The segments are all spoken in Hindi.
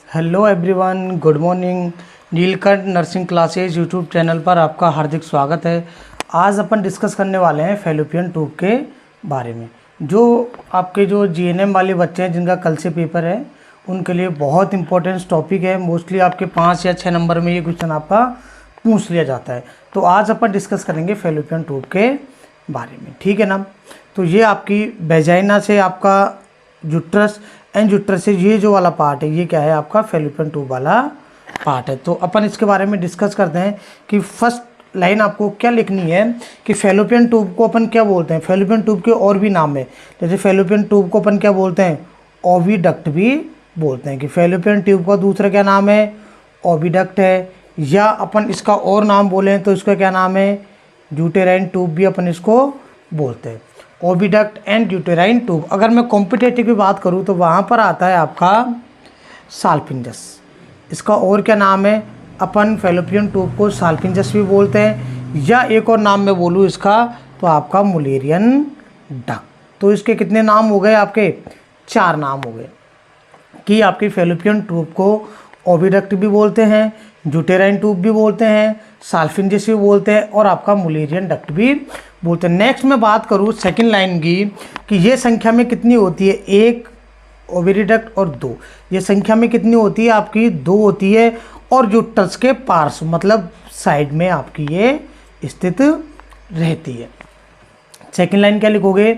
Hello everyone, good morning. Neelkanth nursing classes YouTube channel पर आपका हार्दिक स्वागत है। आज अपन डिस्कस करने वाले हैं फैलोपियन ट्यूब के बारे में। जो आपके जो जीएनएम वाले बच्चे हैं जिनका कल से पेपर है, उनके लिए बहुत इंपॉर्टेंट टॉपिक है। मोस्टली आपके 5 या 6 नंबर में ये क्वेश्चन आपका पूछ लिया जाता है। तो आज अपन डिस्कस करेंगे फैलोपियन ट्यूब के बारे में, ठीक है ना। तो ये आपकी वेजाइना से आपका यूट्रस एंड यूट्रस से ये जो वाला पार्ट है, ये क्या है आपका फैलोपियन ट्यूब वाला पार्ट है। तो अपन इसके बारे में डिस्कस करते हैं कि फर्स्ट लाइन आपको क्या लिखनी है कि फैलोपियन ट्यूब को अपन क्या बोलते हैं। फैलोपियन ट्यूब के और भी नाम है, जैसे फैलोपियन ट्यूब को अपन क्या बोलते हैं, ओविडक्ट भी बोलते हैं। कि फैलोपियन ट्यूब का दूसरा क्या नाम है, ओविडक्ट है। या अपन इसका और नाम बोलें तो इसका क्या नाम है, यूटेराइन ट्यूब भी अपन इसको बोलते हैं। Oviduct and uterine tube. अगर मैं कॉम्पिटेटिव की बात करूं तो वहाँ पर आता है आपका साल्पिंजस। इसका और क्या नाम है, अपन फैलोपियन ट्यूब को साल्पिंजस भी बोलते हैं। या एक और नाम मैं बोलूँ इसका तो आपका मुलेरियन डक्ट। तो इसके कितने नाम हो गए आपके, 4 नाम हो गए। कि आपकी फैलोपियन ट्यूब को ओविडक्ट भी बोलते हैं, यूटेराइन ट्यूब भी बोलते हैं, साल्फिंजस भी बोलते हैं और आपका मुलेरियन डक्ट भी बोलते हैं। नेक्स्ट मैं बात करूँ सेकंड लाइन की कि ये संख्या में कितनी होती है, 1 ओविडक्ट और 2। ये संख्या में कितनी होती है आपकी, 2 होती है। और यूट्रस के पार्श्व मतलब साइड में आपकी ये स्थित रहती है। सेकंड लाइन क्या लिखोगे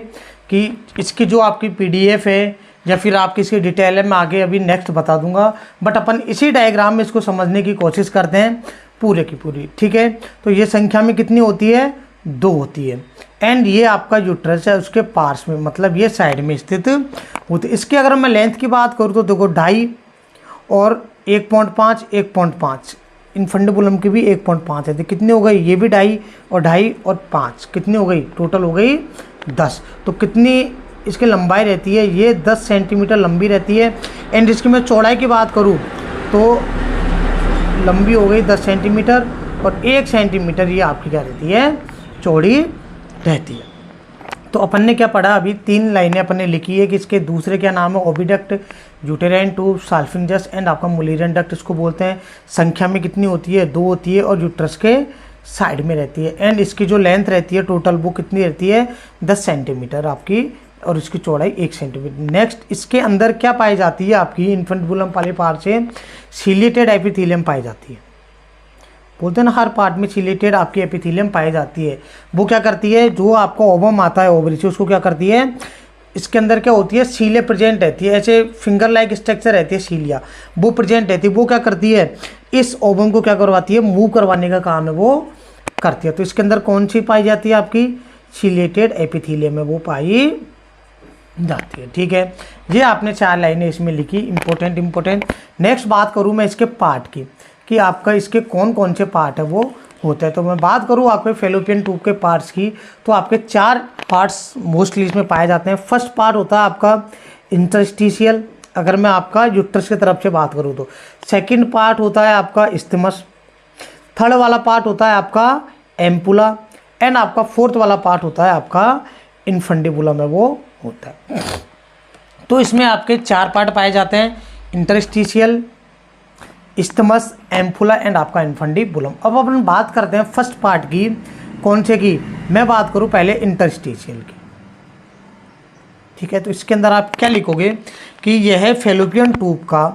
कि इसकी जो आपकी पीडीएफ है या फिर आपकी इसकी डिटेल है, मैं आगे अभी नेक्स्ट बता दूंगा। बट अपन इसी डायग्राम में इसको समझने की कोशिश करते हैं पूरे की पूरी, ठीक है। तो ये संख्या में कितनी होती है, 2 होती है। एंड ये आपका यूट्रस है उसके पार्श्व में मतलब ये साइड में स्थित होती है। इसके अगर मैं लेंथ की बात करूँ तो देखो 2.5 और 1.5 1.5 इनफंडिबुलम की भी 1.5 है। तो कितनी हो गई, ये भी 2.5 और 5 कितनी हो गई, टोटल हो गई 10। तो कितनी इसकी लंबाई रहती है, ये 10 सेंटीमीटर लंबी रहती है। एंड इसकी मैं चौड़ाई की बात करूँ तो लंबी हो गई 10 सेंटीमीटर और 1 सेंटीमीटर ये आपकी क्या रहती है, चौड़ी रहती है। तो अपन ने क्या पढ़ा, अभी 3 लाइनें अपन ने लिखी है कि इसके दूसरे क्या नाम है, ओविडक्ट, यूटेराइन ट्यूब, साल्फिंजस एंड आपका मुलेरियन डक्ट इसको बोलते हैं। संख्या में कितनी होती है, 2 होती है और यूट्रस के साइड में रहती है। एंड इसकी जो लेंथ रहती है टोटल वो कितनी रहती है, 10 सेंटीमीटर आपकी और इसकी चौड़ाई 1 सेंटीमीटर। नेक्स्ट इसके अंदर क्या पाई जाती है आपकी, इन्फेंटिबुलम वाले पार्ट से सिलेटेड एपिथेलियम पाई जाती है। बोलते हैं ना हर पार्ट में सिलेटेड आपकी एपिथेलियम पाई जाती है। वो क्या करती है, जो आपका ओवम आता है ओवरी से, उसको क्या करती है, इसके अंदर क्या होती है, सीलिया प्रेजेंट रहती है। ऐसे फिंगर लाइक स्ट्रक्चर रहती है सीलिया, वो प्रेजेंट रहती है। वो क्या करती है, इस ओवम को क्या करवाती है, मूव करवाने का काम है वो करती है। तो इसके अंदर कौन सी पाई जाती है आपकी, सिलेटेड एपिथेलियम है वो पाई जाती है, ठीक है। ये आपने 4 लाइनें इसमें लिखी, इंपॉर्टेंट। नेक्स्ट बात करूँ मैं इसके पार्ट की कि आपका इसके कौन कौन से पार्ट है वो होते हैं। तो मैं बात करूँ आपके फैलोपियन ट्यूब के पार्ट्स की तो आपके 4 पार्ट्स मोस्टली इसमें पाए जाते हैं। फर्स्ट पार्ट होता है आपका इंटरस्टिशियल, अगर मैं आपका यूट्रस की तरफ से बात करूँ तो। सेकंड पार्ट होता है आपका इस्थमस। थर्ड वाला पार्ट होता है आपका एम्पुला। एंड आपका फोर्थ वाला पार्ट होता है आपका इनफंडिबुलम है वो होता है। तो इसमें आपके 4 पार्ट पाए जाते हैं, इंटरस्टिशियल, इस्थमस, एम्पुला एंड आपका इनफंडिबुलम। अब अपन बात करते हैं फर्स्ट पार्ट की, कौन से की, मैं बात करूं पहले इंटरस्टिशियल की, ठीक है। तो इसके अंदर आप क्या लिखोगे कि यह फैलोपियन ट्यूब का,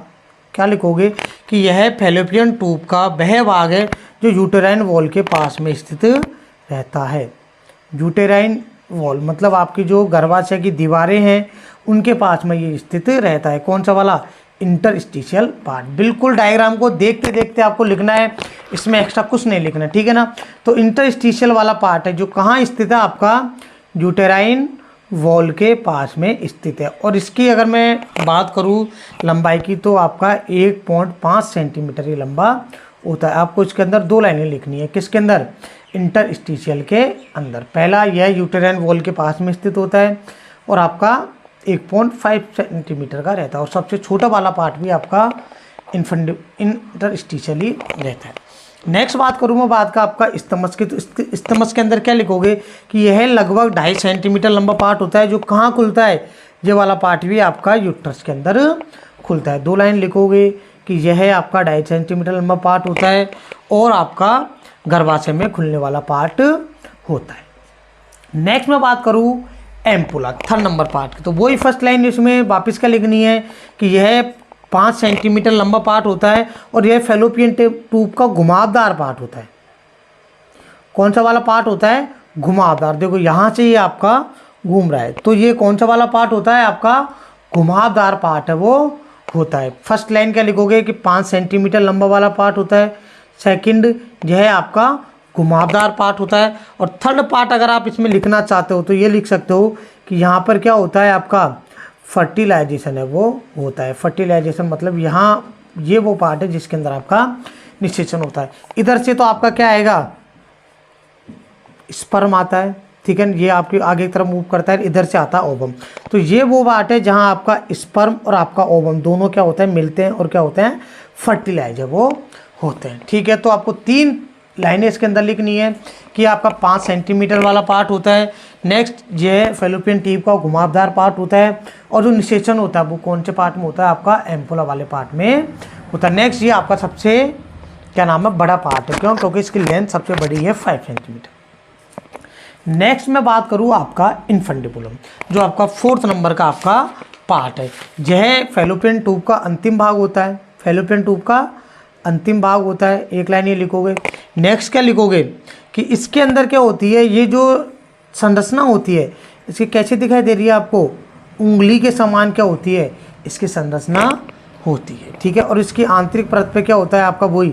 क्या लिखोगे कि यह फैलोपियन ट्यूब का वह भाग है जो यूटेराइन वॉल के पास में स्थित रहता है। यूटेराइन वॉल मतलब आपकी जो गर्भाशय की दीवारें हैं उनके पास में ये स्थित रहता है। कौन सा वाला, इंटरस्टिशियल पार्ट। बिल्कुल डायग्राम को देखते देखते आपको लिखना है, इसमें एक्स्ट्रा कुछ नहीं लिखना, ठीक है ना। तो इंटरस्टिशियल वाला पार्ट है जो कहाँ स्थित है आपका, यूटेराइन वॉल के पास में स्थित है। और इसकी अगर मैं बात करूँ लंबाई की तो आपका 1.5 सेंटीमीटर ये लंबा होता है। आपको इसके अंदर 2 लाइनें लिखनी है, किसके अंदर, इंटरस्टिशियल के अंदर। पहला यह यूटेराइन वॉल के पास में स्थित होता है और आपका 1.5 सेंटीमीटर का रहता है। और सबसे छोटा वाला पार्ट भी आपका इंटरस्टिशियल ही रहता है। नेक्स्ट बात करूँ मैं बात का आपका इस्थमस की, तो इस्थमस के अंदर क्या लिखोगे कि यह लगभग 2.5 सेंटीमीटर लंबा पार्ट होता है जो कहाँ खुलता है, ये वाला पार्ट भी आपका यूट्रस के अंदर खुलता है। 2 लाइन लिखोगे कि यह आपका 2.5 सेंटीमीटर लंबा पार्ट होता है और आपका गर्भाशय में खुलने वाला पार्ट होता है। नेक्स्ट मैं बात करूँ एम्पुला, 3rd नंबर पार्ट की, तो वही फर्स्ट लाइन इसमें वापस क्या लिखनी है कि यह 5 सेंटीमीटर लंबा पार्ट होता है और यह फैलोपियन ट्यूब का घुमावदार पार्ट होता है। कौन सा वाला पार्ट होता है? घुमावदार। देखो यहाँ से ये आपका घूम रहा है, तो ये कौन सा वाला पार्ट होता है? आपका घुमावदार पार्ट है वो होता है। फर्स्ट लाइन क्या लिखोगे कि 5 सेंटीमीटर लंबा वाला पार्ट होता है। सेकंड, यह आपका घुमावदार पार्ट होता है। और थर्ड पार्ट अगर आप इसमें लिखना चाहते हो तो ये लिख सकते हो कि यहाँ पर क्या होता है? आपका फर्टिलाइजेशन है वो होता है। फर्टिलाइजेशन मतलब यहाँ ये वो पार्ट है जिसके अंदर आपका निषेचन होता है। इधर से तो आपका क्या आएगा? स्पर्म आता है, ठीक है, ये आपके आगे की तरफ मूव करता है, इधर से आता है ओवम। तो ये वो पार्ट है जहाँ आपका स्पर्म और आपका ओवम दोनों क्या होता है? मिलते हैं और क्या होते हैं? फर्टिलाइज वो होते हैं। ठीक है, तो आपको 3 लाइनें इसके अंदर लिखनी है कि आपका 5 सेंटीमीटर वाला पार्ट होता है। नेक्स्ट, ये फैलोपियन ट्यूब का घुमावदार पार्ट होता है और जो निषेचन होता है वो कौन से पार्ट में होता है? आपका एम्पुला वाले पार्ट में होता है। नेक्स्ट, ये आपका सबसे क्या नाम है? बड़ा पार्ट है। क्यों? क्योंकि इसकी लेंथ सबसे बड़ी है 5 सेंटीमीटर। नेक्स्ट मैं बात करूँ आपका इन्फंडिबुलम, जो आपका 4th नंबर का आपका पार्ट है। यह फैलोपियन ट्यूब का अंतिम भाग होता है। फैलोपियन ट्यूब का अंतिम भाग होता है। एक लाइन ये लिखोगे। नेक्स्ट क्या लिखोगे कि इसके अंदर क्या होती है? ये जो संरचना होती है इसकी कैसे दिखाई दे रही है आपको? उंगली के समान क्या होती है? इसकी संरचना होती है। ठीक है, और इसकी आंतरिक परत पे क्या होता है? आपका वही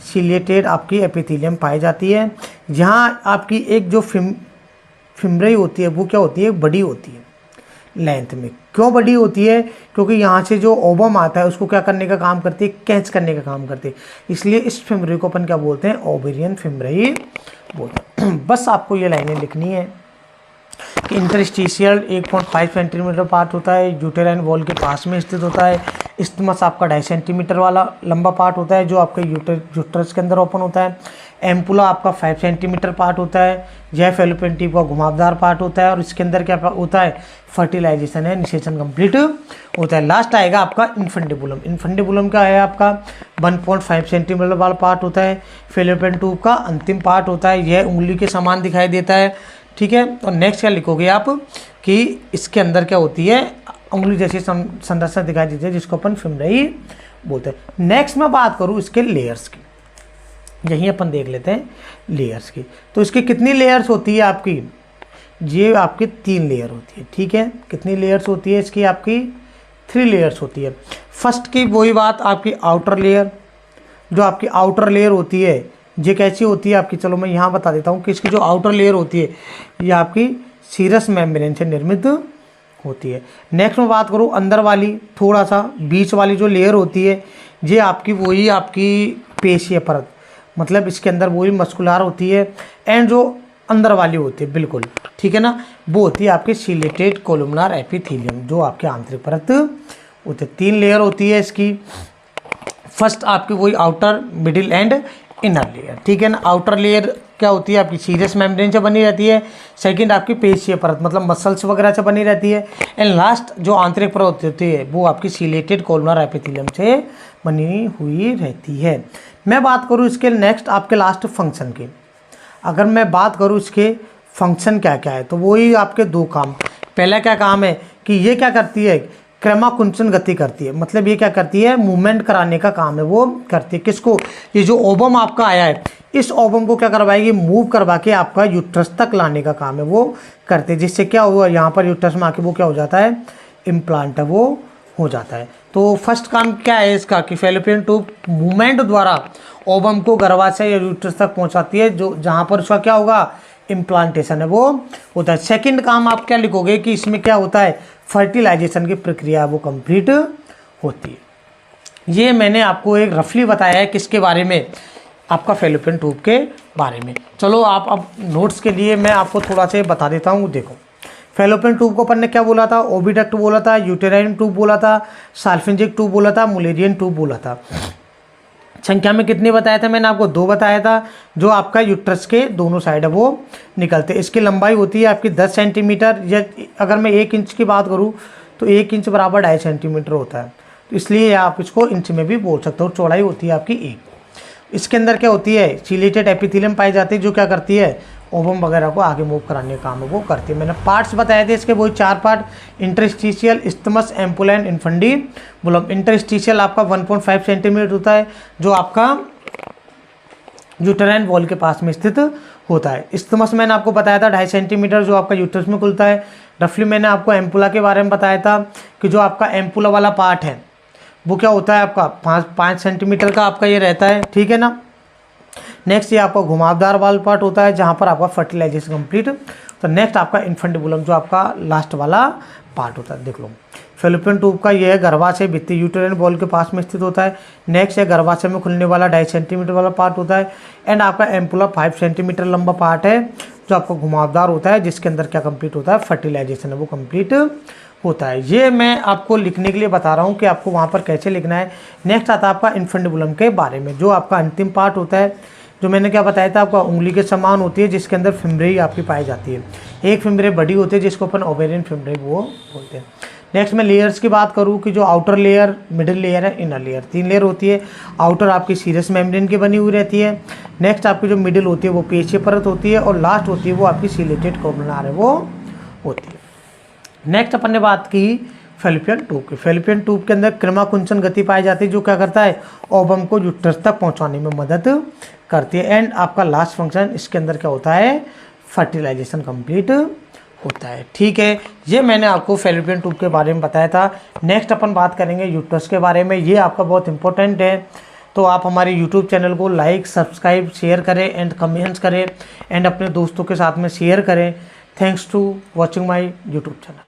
सिलिएटेड आपकी एपिथेलियम पाई जाती है। यहाँ आपकी एक जो फिम्ब्राई होती है वो क्या होती है? बड़ी होती है लेंथ में। क्यों बड़ी होती है? क्योंकि यहाँ से जो ओवम आता है उसको क्या करने का काम करती है? कैच करने का काम करती है। इसलिए इस फिम्ब्राई को अपन क्या बोलते हैं? ओवेरियन फिम्ब्राई बोलते हैं। बस आपको ये लाइनें लिखनी है कि इंटरस्टिशियल 1.5 सेंटीमीटर पार्ट होता है, यूटेराइन वॉल के पास में स्थित होता है। इस्टमस आपका 2.5 सेंटीमीटर वाला लंबा पार्ट होता है जो आपके यूट्रस के अंदर ओपन होता है। एम्पुला आपका 5 सेंटीमीटर पार्ट होता है। यह फैलोपियन ट्यूब का घुमावदार पार्ट होता है और इसके अंदर क्या होता है? फर्टिलाइजेशन है, निषेचन कंप्लीट होता है। लास्ट आएगा आपका इन्फंडिबुलम। इन्फंडिबुलम क्या है? आपका 1.5 सेंटीमीटर वाला पार्ट होता है। फैलोपियन ट्यूब का अंतिम पार्ट होता है। यह उंगली के समान दिखाई देता है। ठीक है, और नेक्स्ट क्या लिखोगे आप कि इसके अंदर क्या होती है? उंगली जैसी संरचना दिखाई देती है जिसको अपन फिम्ब्राई बोलते हैं। नेक्स्ट मैं बात करूँ इसके लेयर्स की, यहीं अपन देख लेते हैं लेयर्स की। तो इसकी कितनी लेयर्स होती है आपकी? ये आपकी 3 लेयर होती है। ठीक है, कितनी लेयर्स होती है इसकी? आपकी 3 लेयर्स होती है। फर्स्ट की वही बात आपकी आउटर लेयर, जो आपकी आउटर लेयर होती है ये कैसी होती है आपकी? चलो मैं यहाँ बता देता हूँ कि इसकी जो आउटर लेयर होती है ये आपकी सीरस मेम्ब्रेन से निर्मित होती है। नेक्स्ट मैं बात करूँ अंदर वाली, थोड़ा सा बीच वाली जो लेयर होती है ये आपकी वही आपकी पेशीय परत, मतलब इसके अंदर वही मस्कुलर होती है। एंड जो अंदर वाली होती है बिल्कुल, ठीक है ना, वो होती है आपकी सिलेटेड कोलुमनार एपिथेलियम, जो आपके आंतरिक परत होती है। 3 लेयर होती है इसकी। फर्स्ट आपकी वही outer, middle and inner layer. ठीक है ना, आउटर लेयर क्या होती है? आपकी सीरस मेम्ब्रेन से बनी रहती है। सेकंड आपकी पेशीय परत मतलब मसल्स वगैरह से बनी रहती है। एंड लास्ट जो आंतरिक परत होती है वो आपकी सिलेटेड कोलुमनार एपिथेलियम से बनी हुई रहती है। मैं बात करूँ इसके नेक्स्ट आपके लास्ट फंक्शन की, अगर मैं बात करूँ इसके फंक्शन क्या क्या है तो वही आपके 2 काम। पहला क्या काम है कि ये क्या करती है? क्रमाकुंचन गति करती है, मतलब ये क्या करती है? मूवमेंट कराने का काम है वो करती है। किसको? ये जो ओवम आपका आया है इस ओवम को क्या करवाएगी? मूव करवा के आपका यूट्रस तक लाने का काम है वो करते हैं, जिससे क्या हुआ यहाँ पर यूट्रस में आके वो क्या हो जाता है? इम्प्लांट है वो हो जाता है। तो फर्स्ट काम क्या है इसका कि फैलोपियन ट्यूब मूवमेंट द्वारा ओवम को गर्भाशय या यूट्रस तक पहुँचाती है, जो जहाँ पर उसका क्या होगा? इम्प्लांटेशन है वो होता है। सेकंड काम आप क्या लिखोगे कि इसमें क्या होता है? फर्टिलाइजेशन की प्रक्रिया वो कंप्लीट होती है। ये मैंने आपको एक रफली बताया है किसके बारे में? आपका फैलोपियन ट्यूब के बारे में। चलो आप अब नोट्स के लिए मैं आपको थोड़ा सा बता देता हूँ। देखो, फैलोपियन ट्यूब को अपन ने क्या बोला था? ओविडक्ट बोला था, यूटेराइन ट्यूब बोला था, साल्फिंजिक ट्यूब बोला था, मुलेरियन ट्यूब बोला था। संख्या में कितने बताया था मैंने आपको? 2 बताया था, जो आपका यूट्रस के दोनों साइड है वो निकलते। इसकी लंबाई होती है आपकी 10 सेंटीमीटर, या अगर मैं 1 इंच की बात करूँ तो 1 इंच बराबर 2.5 सेंटीमीटर होता है। तो इसलिए आप इसको इंच में भी बोल सकते हो। चौड़ाई होती है आपकी 1। इसके अंदर क्या होती है, चिलेटेड एपिथेलियम पाई जाती है, जो क्या करती है, ओवम वगैरह को आगे मूव कराने का काम है वो करती है। मैंने पार्ट्स बताए थे इसके, वही 4 part, interstitial, isthmus, ampulla and infundibulum. Interstitial आपका 1.5 सेंटीमीटर होता है, जो आपका यूटेराइन वॉल के पास में स्थित होता है। इस्थमस मैंने आपको बताया था 2.5 सेंटीमीटर, जो आपका यूटरस में खुलता है। रफली मैंने आपको एम्पुला के बारे में बताया था कि जो आपका एम्पुला वाला पार्ट है वो क्या होता है आपका 5 सेंटीमीटर का आपका ये रहता है, ठीक है ना। नेक्स्ट ये आपका घुमावदार वाला पार्ट होता है, जहाँ पर आपका फर्टिलाइजेशन कंप्लीट। तो नेक्स्ट आपका इन्फेंटिबुलम, जो आपका लास्ट वाला पार्ट होता है। देख लो, फेलोपियन ट्यूब का यह गर्भाशय भित्ति यूटेराइन वॉल के पास में स्थित होता है। नेक्स्ट है गर्भाशय में खुलने वाला 2.5 सेंटीमीटर वाला पार्ट होता है। एंड आपका एम्पुला 5 सेंटीमीटर लंबा पार्ट है, जो आपका घुमावदार होता है, जिसके अंदर क्या कंप्लीट होता है, फर्टिलाइजेशन है वो कंप्लीट होता है। ये मैं आपको लिखने के लिए बता रहा हूँ कि आपको वहाँ पर कैसे लिखना है। नेक्स्ट आता है आपका इन्फेंटिबुलम के बारे में, जो आपका अंतिम पार्ट होता है, जो मैंने क्या बताया था, आपका उंगली के समान होती है, जिसके अंदर फिम्ब्रेई आपकी पाई जाती है। एक फिम्ब्रे बड़ी होती है, जिसको अपन ओवेरियन फिम्ब्रे वो बोलते हैं। नेक्स्ट मैं लेयर्स की बात करूँ कि जो आउटर लेयर, मिडिल लेयर है, इनर लेयर, 3 लेयर होती है। आउटर आपकी सीरस मेम्ब्रेन की बनी हुई रहती है। नेक्स्ट आपकी जो मिडिल होती है वो पेशीय परत होती है, और लास्ट होती है वो आपकी सिलेटेड कोरोनार है वो होती है। नेक्स्ट अपन ने बात की फेलोपियन ट्यूब की। फेलोपियन ट्यूब के अंदर कृमाकुंचन गति पाई जाती है, जो क्या करता है, ओवम को यूट्रस तक पहुंचाने में मदद करती है। एंड आपका लास्ट फंक्शन इसके अंदर क्या होता है, फर्टिलाइजेशन कंप्लीट होता है, ठीक है। ये मैंने आपको फेलोपियन ट्यूब के बारे में बताया था। नेक्स्ट अपन बात करेंगे यूट्रस के बारे में, ये आपका बहुत इंपॉर्टेंट है। तो आप हमारे यूट्यूब चैनल को लाइक, सब्सक्राइब, शेयर करें एंड कमेंट्स करें, एंड अपने दोस्तों के साथ में शेयर करें। Thanks to watching my YouTube channel.